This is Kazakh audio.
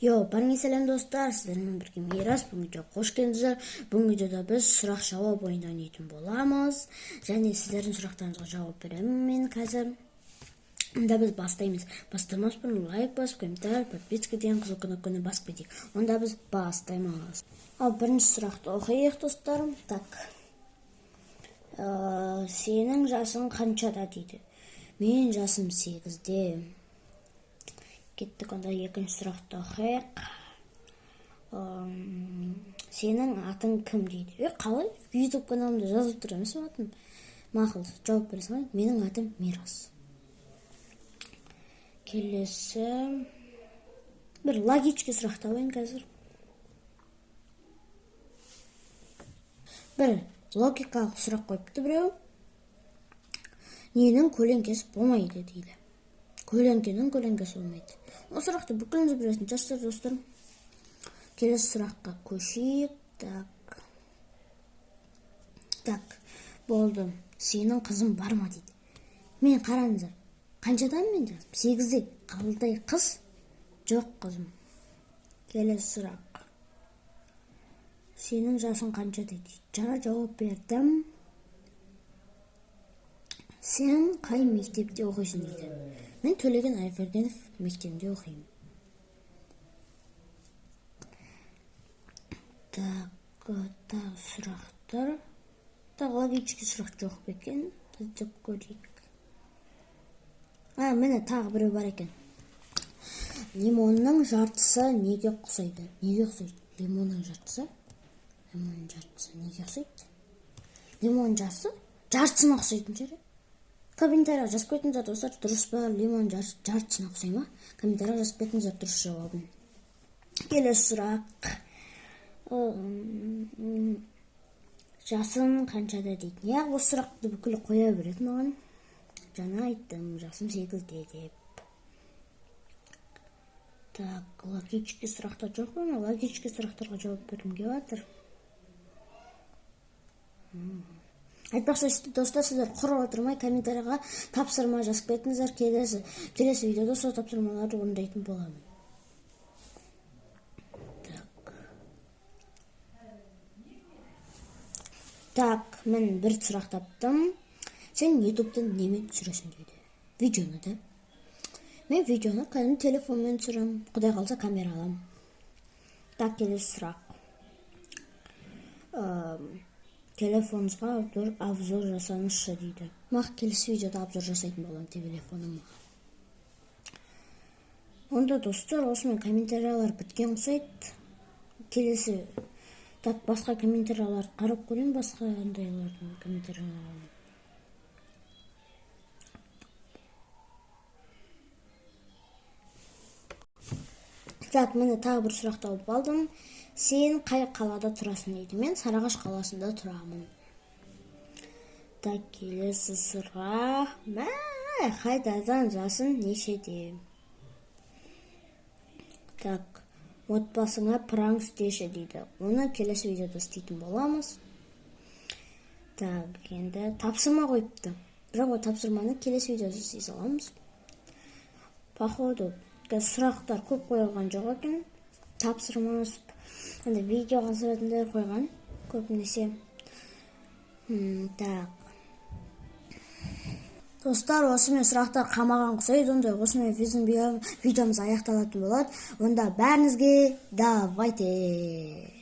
Барыңыз сәлем достар, сіздермен бірге Мирас. Бүгін видеоға қош келдіңіздер. Бүгін видеода біз сұрақ-жауап ойынын ойнайтын боламыз. Және сіздердің сұрақтарыңызға жауап беремін мен қазір. Онда біз бастаймыз. Бастамас бұрын лайк басып, комментарий, подписка деген қызыл кнопканы басып кетейік. Онда біз бастаймыз. Ал бірінші сұрақты оқиық достарым. Сенің жасың қаншада дейді. Менің жасым 8-де. Кеттік, онда екінші сұрақты оқиық. Сенің атың кім дейді. Қалай? YouTube каналымда жазылып тұр емес атым. Мақұл, жауап бере салайын. Менің атым Мирас. Келесі бір логичный сұрақты алайын қазір. Бір логикалық сұрақ қойыпты біреу. Ненің көлеңкесі болмайды дейді. Көлеңкенің көлеңкесі болмайды. Ол сұрақты бүкіліңіз білесін, жастар достарым. Келесі сұраққа көшейік. Так, болды. Сенің қызың бар ма дейді. Мен қараңыздар. Қаншадан мен жаздым? 8-де. Қалдай қыз? Жоқ қызым. Келесі сұрақ. Сенің жасың қанша дейді. Жаңа жауап бердім. Сен қай мектепте оқисың дейді. Мен Төлеген Айбергенов мектебінде оқимын. Так, сұрақтар. Логический сұрақ жоқ бекен. Іздеп көрейік. Міне тағы біреу бар екен. Лимонның жартысы неге ұқсайды? Неге ұқсайды? Лимонның жартысы? Лимонның жартысы неге ұқсайды? Лимонның жартысы? Жартысына ұқсайтын жері. Комментария жазып кетіңіздер достар, дұрыс па? Лимон жартысына ұқсай ма? Комментария жазып кетіңіздер дұрыс жауабын. Келесі сұрақ. Жасың қаншада дейді. Неғып осы сұрақты бүкілі қоя береді маған? Жаңа айттым, жасым 8-де деп. Так, логический сұрақтар жоқ па? Логический сұрақтарға жауап бергім келіп жатыр. Айтпақшы достар, сіздер құр отырмай комментарияға тапсырма жазып кетіңіздер. Келесі видеода сол тапсырмаларды орындайтын боламын. Так, мен бір сұрақ таптым. Сен ютубтан немен түсіресің дейді. Видеоны да. Мен видеоны кәдімгі телефонмен түсірем. Құдай қалса камера алам. Так, келесі сұрақ. Телефоныңызға обзор жасаңызшы дейді. Мақ келесі видеода обзор жасайтын болам телефоныма. Онда достар, осымен комментариялар біткен ұқсайды. Келесі басқа комментарияларды қарап көрейін, басқа андайлардың комментарияларын. Так, мені тағы бір сұрақты алып алдым. Сен қай қалада тұрасың дейді. Мен Сарыағаш қаласында тұрамын. Так, келесі сұрақ. Қайдадан жасың нешеде? Так, отбасыңа пранк істеші дейді. Оны келесі видеода істейтін боламыз. Так, енді тапсырма қойыпты. Бірақ ол тапсырманы келесі видеода істей саламыз. Походу, сұрақтар көп қойылған жоқ екен. Тапсырмасы видеоға сұратындар қойған көбінесе. Так. Достар, осымен сұрақтар қамаған құсайды. Онда осымен видеомыз аяқталатын болады. Онда бәріңізге давайте!